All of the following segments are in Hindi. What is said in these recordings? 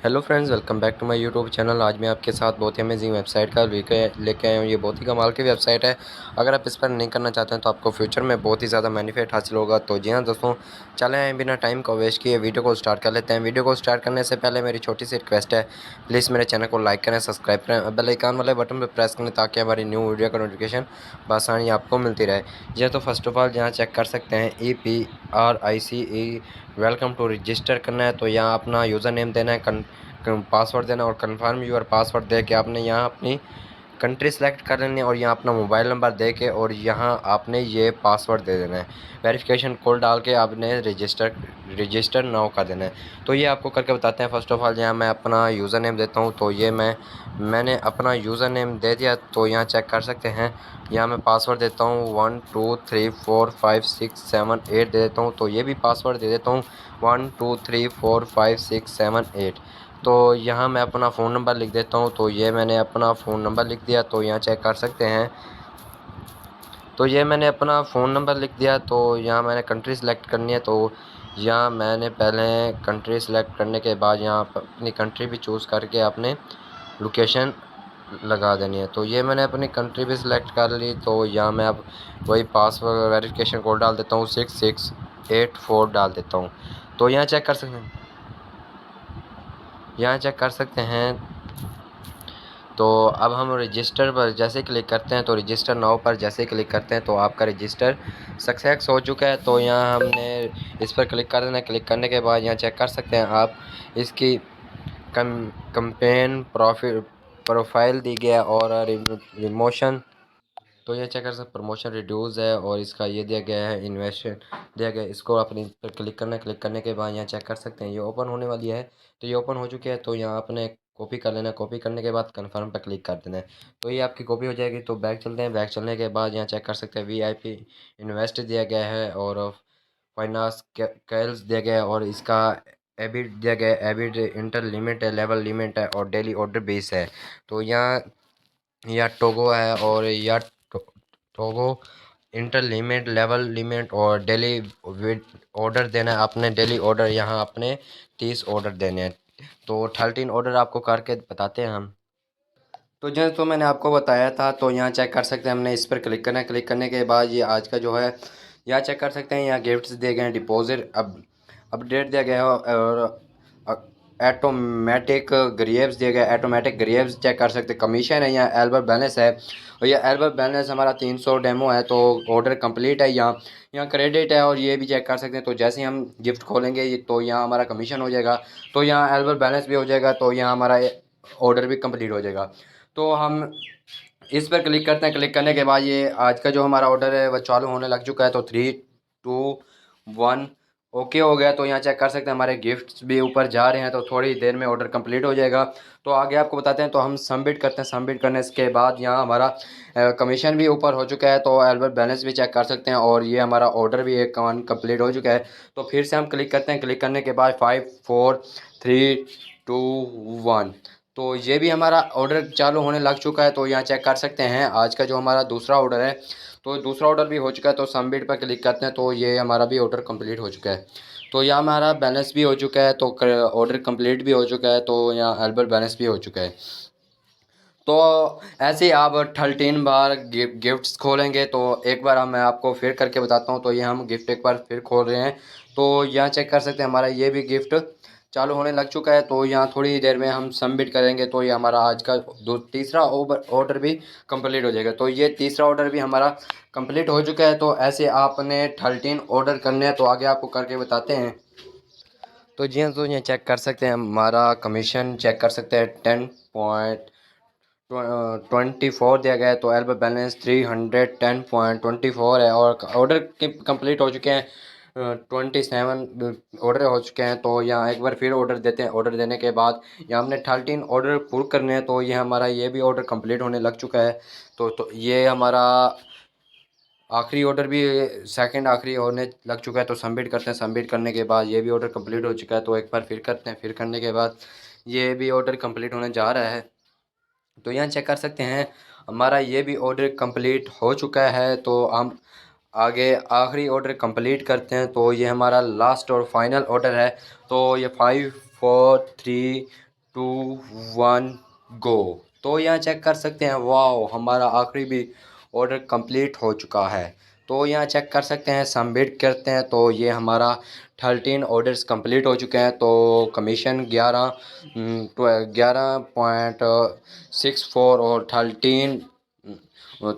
Hello friends, welcome back to my YouTube channel. आज मैं आपके साथ बहुत ही अमेजिंग वेबसाइट का लेके आया हूँ। ये बहुत ही कमाल की वेबसाइट है। अगर आप इस पर नहीं करना चाहते हैं तो आपको फ्यूचर में बहुत ही ज़्यादा बेनिफिट हासिल होगा। तो जी हाँ दोस्तों, चले आए बिना टाइम को वेस्ट किए वीडियो को स्टार्ट कर लेते हैं। वीडियो को स्टार्ट करने से पहले मेरी छोटी सी रिक्वेस्ट है, प्लीज़ मेरे चैनल को लाइक करें, सब्सक्राइब करें, बेल आइकन वाले बटन पर प्रेस करें ताकि हमारी न्यू वीडियो का नोटिफिकेशन बआसानी आपको मिलती रहे। जी हाँ, तो फर्स्ट ऑफ ऑल यहाँ चेक कर सकते हैं EPRICE वेलकम टू रजिस्टर करना है। तो यहाँ अपना यूज़र नेम देना है, पासवर्ड देना और कन्फर्म यूर पासवर्ड दे के आपने यहाँ अपनी कंट्री सेलेक्ट कर लेनी है और यहाँ अपना मोबाइल नंबर दे के और यहाँ आपने ये पासवर्ड दे देना है। वेरिफिकेशन कोड डाल के आपने रजिस्टर नाउ कर देना है। तो ये आपको करके बताते हैं। फर्स्ट ऑफ ऑल यहाँ मैं अपना यूज़र नेम देता हूँ। तो ये मैंने अपना यूज़र नेम दे दिया। तो यहाँ चेक कर सकते हैं। यहाँ मैं पासवर्ड देता हूँ 1 2 3 4 5 6 7 8 दे देता हूँ। तो ये भी पासवर्ड दे देता हूँ 1 2 3 4 5 6 7 8। तो यहाँ मैं अपना फ़ोन नंबर लिख देता हूँ। तो ये मैंने अपना फ़ोन नंबर लिख दिया। तो यहाँ चेक कर सकते हैं। तो ये मैंने अपना फ़ोन नंबर लिख दिया। तो यहाँ मैंने कंट्री सेलेक्ट करनी है। तो यहाँ मैंने पहले कंट्री सेलेक्ट करने के बाद यहाँ अपनी कंट्री भी चूज़ करके आपने लोकेशन लगा देनी है। तो ये मैंने अपनी कंट्री भी सिलेक्ट कर ली। तो यहाँ मैं अब वही पासवर्ड वेरिफिकेशन कोड डाल देता हूँ 6684 डाल देता हूँ। तो यहाँ चेक कर सकते हैं। यहाँ चेक कर सकते हैं। तो अब हम रजिस्टर पर जैसे क्लिक करते हैं, तो रजिस्टर नाउ पर जैसे क्लिक करते हैं तो आपका रजिस्टर सक्सेस हो चुका है। तो यहाँ हमने इस पर क्लिक कर देना है। क्लिक करने के बाद यहाँ चेक कर सकते हैं आप इसकी कंपेन प्रोफाइल दी गया और रिमोशन। तो ये चेक कर सकते प्रमोशन रिड्यूस है और इसका ये दिया गया है इन्वेस्टमेंट दिया गया है। इसको अपनी पर क्लिक करना है। क्लिक करने के बाद यहाँ चेक कर सकते हैं ये ओपन होने वाली है। तो ये ओपन हो चुकी है। तो यहाँ आपने कॉपी कर लेना है। कॉपी करने के बाद कन्फर्म पर क्लिक कर देना है। तो ये आपकी कॉपी हो जाएगी। तो बैक चलते हैं। बैक चलने के बाद यहाँ चेक कर सकते हैं VIP इन्वेस्ट दिया गया है और फाइनांस कैल्स दिया गया है और इसका एबिट दिया गया है। एबिट इंटर लिमिट है, लेवल लिमिट है और डेली ऑर्डर बेस है। तो यहाँ या टोगो है और या Togo inter limit, level limit और डेली ऑर्डर देना है। आपने डेली ऑर्डर यहाँ अपने 30 ऑर्डर देने हैं। तो 13 ऑर्डर आपको करके बताते हैं हम। तो जैसे तो मैंने आपको बताया था। तो यहाँ चेक कर सकते हैं। हमने इस पर क्लिक करना है। क्लिक करने के बाद ये आज का जो है यहाँ चेक कर सकते हैं। यहाँ गिफ्ट्स दिए गए हैं, डिपॉजिट अब अपडेट दिया गया है और ऑटोमेटिक ग्रेव्स दिए गए। ऑटोमेटिक ग्रेव्स चेक कर सकते हैं। कमीशन है, यहाँ एल्बर बैलेंस है और ये एल्बर बैलेंस हमारा 300 डेमो है। तो ऑर्डर कंप्लीट है। यहाँ क्रेडिट है और ये भी चेक कर सकते हैं। तो जैसे ही हम गिफ्ट खोलेंगे तो यहाँ हमारा कमीशन हो जाएगा। तो यहाँ एल्बर बैलेंस भी हो जाएगा। तो यहाँ हमारा ऑर्डर भी कंप्लीट हो जाएगा। तो हम इस पर क्लिक करते हैं। क्लिक करने के बाद ये आज का जो हमारा ऑर्डर है वह चालू होने लग चुका है। तो 3 2 1 ओके हो गया। तो यहाँ चेक कर सकते हैं हमारे गिफ्ट्स भी ऊपर जा रहे हैं। तो थोड़ी देर में ऑर्डर कंप्लीट हो जाएगा। तो आगे आपको बताते हैं। तो हम सबमिट करते हैं। सबमिट करने के बाद यहाँ हमारा कमीशन भी ऊपर हो चुका है। तो एल्बर बैलेंस भी चेक कर सकते हैं और ये हमारा ऑर्डर भी एक कंप्लीट हो चुका है। तो फिर से हम क्लिक करते हैं। क्लिक करने के बाद 5 4 3 2 1 तो ये भी हमारा ऑर्डर चालू होने लग चुका है। तो यहाँ चेक कर सकते हैं आज का जो हमारा दूसरा ऑर्डर है। तो दूसरा ऑर्डर भी हो चुका है। तो सबमिट पर क्लिक करते हैं। तो ये हमारा भी ऑर्डर कंप्लीट हो चुका है। तो यहाँ हमारा बैलेंस भी हो चुका है। तो ऑर्डर कंप्लीट भी हो चुका है। तो यहाँ एल्बर बैलेंस भी हो चुका है। तो ऐसे ही आप 13 बार गिफ्ट्स खोलेंगे। तो एक बार मैं आपको फिर करके बताता हूँ। तो ये हम गिफ्ट एक बार फिर खोल रहे हैं। तो यहाँ चेक कर सकते हैं हमारा ये भी गिफ्ट चालू होने लग चुका है। तो यहाँ थोड़ी देर में हम सबमिट करेंगे। तो ये हमारा आज का तीसरा ऑर्डर भी कंप्लीट हो जाएगा। तो ये तीसरा ऑर्डर भी हमारा कंप्लीट हो चुका है। तो ऐसे आपने 13 ऑर्डर करने हैं। तो आगे आपको करके बताते हैं। तो जी हाँ, तो ये चेक कर सकते हैं हमारा कमीशन चेक कर सकते हैं 10.24 दिया गया है। तो एल्बर बैलेंस 310.24 है और ऑर्डर कंप्लीट हो चुके हैं। 27 ऑर्डर हो चुके हैं। तो यहाँ एक बार फिर ऑर्डर देते हैं। ऑर्डर देने के बाद यहाँ हमने 13 ऑर्डर पूर्ण करने हैं। तो ये हमारा ये भी ऑर्डर कंप्लीट होने लग चुका है। तो ये हमारा आखिरी ऑर्डर भी सेकंड आखिरी होने लग चुका है। तो सबमिट करते हैं। सबमिट करने के बाद ये भी ऑर्डर कंप्लीट हो चुका है। तो एक बार फिर करते हैं। फिर करने के बाद ये भी ऑर्डर कंप्लीट होने जा रहा है। तो यहाँ चेक कर सकते हैं हमारा ये भी ऑर्डर कंप्लीट हो चुका है। तो हम आगे आखिरी ऑर्डर कंप्लीट करते हैं। तो ये हमारा लास्ट और फाइनल ऑर्डर है। तो ये 5 4 3 टू वन गो। तो यहाँ चेक कर सकते हैं, वाह हमारा आखिरी भी ऑर्डर कंप्लीट हो चुका है। तो यहाँ चेक कर सकते हैं, सबमिट करते हैं तो ये हमारा 13 ऑर्डर्स कंप्लीट हो चुके हैं। तो कमीशन 11.64 और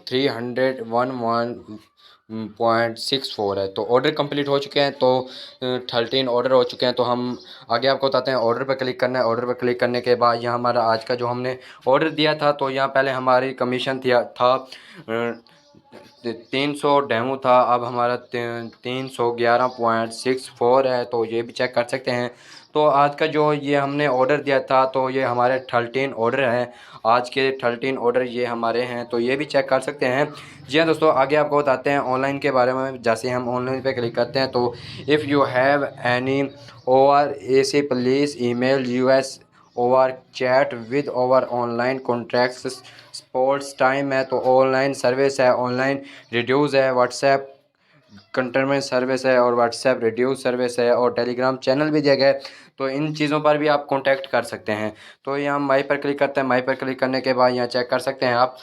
311.64 है। तो ऑर्डर कंप्लीट हो चुके हैं। तो 13 ऑर्डर हो चुके हैं। तो हम आगे आपको बताते हैं, ऑर्डर पर क्लिक करना है। ऑर्डर पर क्लिक करने के बाद यहाँ हमारा आज का जो हमने ऑर्डर दिया था, तो यहाँ पहले हमारी कमीशन था 300 डेमो था, अब हमारा 311.64 है। तो ये भी चेक कर सकते हैं। तो आज का जो ये हमने ऑर्डर दिया था, तो ये हमारे 13 ऑर्डर हैं। आज के 13 ऑर्डर ये हमारे हैं, तो ये भी चेक कर सकते हैं। जी हाँ दोस्तों, आगे आपको बताते हैं ऑनलाइन के बारे में। जैसे हम ऑनलाइन पे क्लिक करते हैं, तो if you have any over A C please email us over chat with over online contracts. Sports time है, तो ऑनलाइन सर्विस है, ऑनलाइन रिड्यूस है, व्हाट्सएप कंटरमेंट सर्विस है और व्हाट्सएप रिड्यूस सर्विस है और टेलीग्राम चैनल भी दिया गया है। तो इन चीज़ों पर भी आप कांटेक्ट कर सकते हैं। तो यहाँ माई पर क्लिक करते हैं। माई पर क्लिक करने के बाद यहाँ चेक कर सकते हैं आप,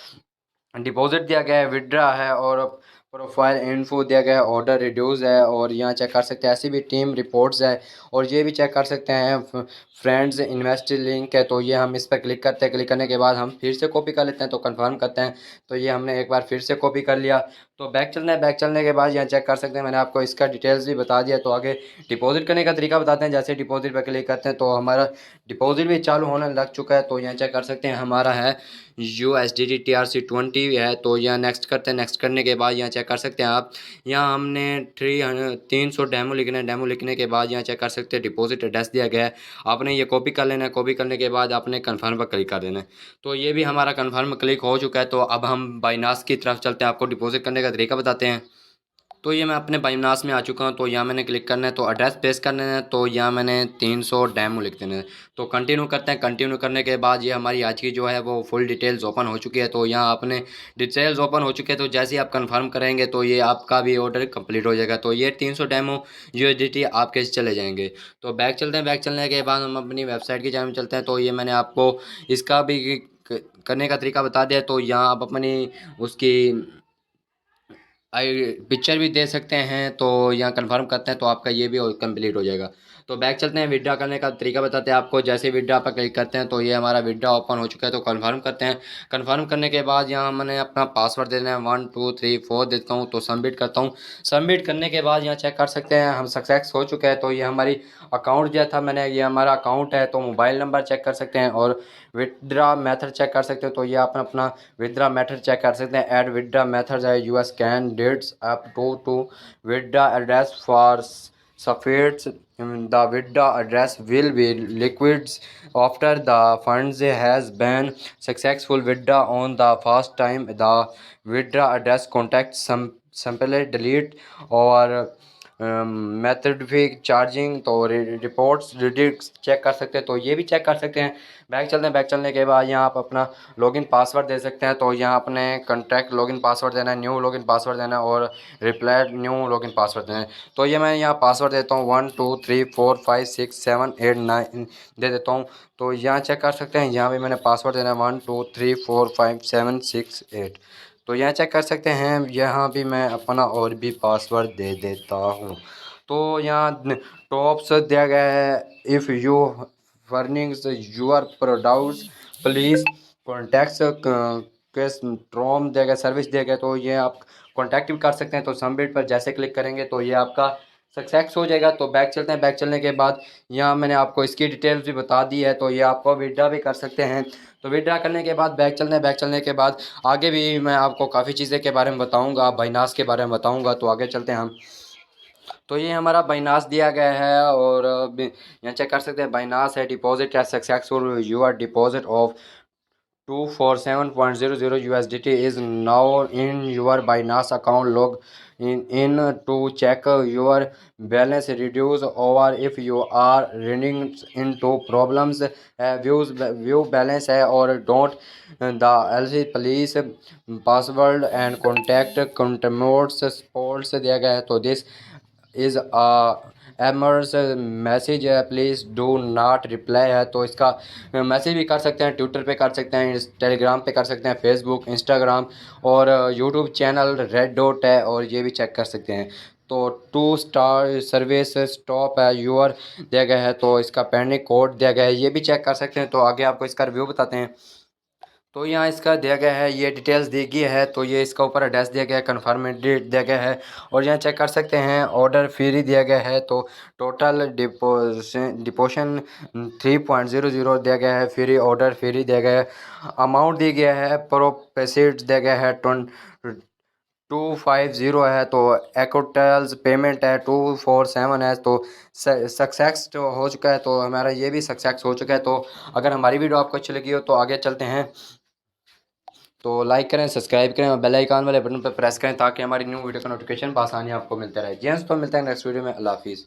डिपॉजिट दिया गया है, विड्रा है और प्रोफाइल इन्फो दिया गया है, ऑर्डर रिड्यूस है और यहाँ चेक कर सकते हैं ऐसी भी टीम रिपोर्ट्स है। और ये भी चेक कर सकते हैं, फ्रेंड्स इन्वेस्ट लिंक है। तो ये हम इस पर क्लिक करते हैं। क्लिक करने के बाद हम फिर से कॉपी कर लेते हैं, तो कंफर्म करते हैं। तो ये हमने एक बार फिर से कॉपी कर लिया। तो बैक चलना है। बैक चलने के बाद यहाँ चेक कर सकते हैं, मैंने आपको इसका डिटेल्स भी बता दिया। तो आगे डिपॉजिट करने का तरीका बताते हैं। जैसे डिपॉजिट पर क्लिक करते हैं, तो हमारा डिपॉजिट भी चालू होने लग चुका है। तो यहाँ चेक कर सकते हैं, हमारा है USDT TRC20 है। तो यहाँ नेक्स्ट करते हैं। नेक्स्ट करने के बाद यहाँ चेक कर सकते हैं आप, यहाँ हमने 300 डेमो लिखना है। डेमो लिखने के बाद यहाँ चेक कर सकते हैं, डिपॉजिट एड्रेस दिया गया है, आपने ये कॉपी कर लेना है। कॉपी करने के बाद आपने कन्फर्म पर क्लिक कर देना है। तो ये भी हमारा कन्फर्म क्लिक हो चुका है। तो अब हम बाइनास की तरफ चलते हैं, आपको डिपॉजिट करने का तरीका बताते हैं। तो ये मैं अपने बाइनास में आ चुका हूँ। तो यहाँ मैंने क्लिक करना है, तो एड्रेस पेस्ट करना है। तो यहाँ मैंने 300 डेमो लिख देना है। तो कंटिन्यू करते हैं। कंटिन्यू करने के बाद ये हमारी आज की जो है वो फुल डिटेल्स ओपन हो चुकी है। तो यहाँ आपने डिटेल्स ओपन हो चुके हैं। तो जैसे ही आप कंफर्म करेंगे, तो ये आपका भी ऑर्डर कंप्लीट हो जाएगा। तो ये 300 डेमो USDT आपके चले जाएंगे। तो बैक चलते हैं। बैक चलने के बाद हम अपनी वेबसाइट की जानब चलते हैं। तो ये मैंने आपको इसका भी करने का तरीका बता दिया। तो यहाँ आप अपनी उसकी आई पिक्चर भी दे सकते हैं। तो यहाँ कंफर्म करते हैं, तो आपका ये भी कंप्लीट हो जाएगा। तो बैक चलते हैं। विड्रा करने का तरीका बताते हैं आपको। जैसे विड्रा पर क्लिक करते हैं, तो ये हमारा विड्रा ओपन हो चुका है। तो कंफर्म करते हैं। कंफर्म करने के बाद यहाँ मैंने अपना पासवर्ड देना है, 1 2 3 4 देता हूँ। तो सबमिट करता हूँ। सबमिट करने के बाद यहाँ चेक कर सकते हैं, हम सक्सेस हो चुके हैं। तो ये हमारी अकाउंट जो था मैंने, ये हमारा अकाउंट है। तो मोबाइल नंबर चेक कर सकते हैं और विड्रा मेथड चेक कर सकते हैं। तो ये आप अपना विड्रा मेथड चेक कर सकते हैं। ऐड विड्रा मेथड है US can dates up to withdraw address for safety the withdraw address will be liquids after the funds has been successful withdraw on the first time the withdraw address contact simply delete और मेथड भी चार्जिंग। तो रिपोर्ट्स रिडिक्स चेक कर सकते हैं। तो ये भी चेक कर सकते हैं। बैक चलते हैं। बैक चलने के बाद यहाँ आप अपना लॉगिन पासवर्ड दे सकते हैं। तो यहाँ अपने कॉन्टैक्ट लॉगिन पासवर्ड देना है, न्यू लॉगिन पासवर्ड देना है और रिप्लाई न्यू लॉगिन पासवर्ड देना है। तो ये मैं यहाँ पासवर्ड देता हूँ 1 2 3 4 5 6 7 8 9 दे देता हूँ। तो यहाँ चेक कर सकते हैं, यहाँ भी मैंने पासवर्ड देना है 1 2 3 4 5 7 6 8। तो यहाँ चेक कर सकते हैं, यहाँ भी मैं अपना और भी पासवर्ड दे देता हूँ। तो यहाँ टॉप से दिया गया है, इफ़ यू फर्निंग्स योर प्रोडक्ट्स प्लीज़ कॉन्टैक्ट ट्रॉम दिया गया, सर्विस दिया गया। तो ये आप कॉन्टैक्ट भी कर सकते हैं। तो सबमिट पर जैसे क्लिक करेंगे, तो ये आपका सक्सेस हो जाएगा। तो बैक चलते हैं। बैक चलने के बाद यहाँ मैंने आपको इसकी डिटेल्स भी बता दी है। तो ये आपको विड्रा भी कर सकते हैं। तो विड्रा करने के बाद बैक चलने, बैक चलने के बाद आगे भी मैं आपको काफ़ी चीज़ें के बारे में बताऊंगा, बाइनास के बारे में बताऊंगा। तो आगे चलते हैं हम। तो ये हमारा बाइनास दिया गया है और यहाँ चेक कर सकते हैं, बाइनास है, डिपॉजिट है successful, your deposit of 247.00 USDT is now in your Binance account. Log in to check your balance, reduce over if you are running into problems, view balance है और don't the LC please password and contact contact sports दिया गया है। तो this is a एमर्स मैसेज है, प्लीज़ डू नॉट रिप्लाई है, तो इसका मैसेज भी कर सकते हैं, ट्विटर पे कर सकते हैं, टेलीग्राम पे कर सकते हैं, फेसबुक, इंस्टाग्राम और यूट्यूब चैनल रेड डॉट है और ये भी चेक कर सकते हैं। तो 2 स्टार सर्विस स्टॉप है यूआर दिया गया है, तो इसका पेंडिंग कोड दिया गया है, ये भी चेक कर सकते हैं। तो आगे आपको इसका रिव्यू बताते हैं। तो यहाँ इसका दिया गया है, ये डिटेल्स दी गई है, तो ये इसका ऊपर एड्रेस दिया गया है, कन्फर्म डेट दिया गया है और यहाँ चेक कर सकते हैं ऑर्डर फ्री दिया गया है। तो टोटल डिपोशन 3.00 दिया गया है, फ्री ऑर्डर फ्री दिया गया है, अमाउंट दिया गया है, प्रोसेस दिया गया है 250 है, तो एक्टल्स पेमेंट है 247 है, तो सक्सेस हो चुका है, तो हमारा ये भी सक्सेस हो चुका है। तो अगर हमारी वीडियो आपको अच्छी लगी हो तो आगे चलते हैं, तो लाइक करें, सब्सक्राइब करें और बेल आइकन वाले बटन पर प्रेस करें ताकि हमारी न्यू वीडियो का नोटिफिकेशन आसानी आपको मिलता रहे। जी हाँ, तो मिलते हैं नेक्स्ट वीडियो में। अल्लाह हाफिज़।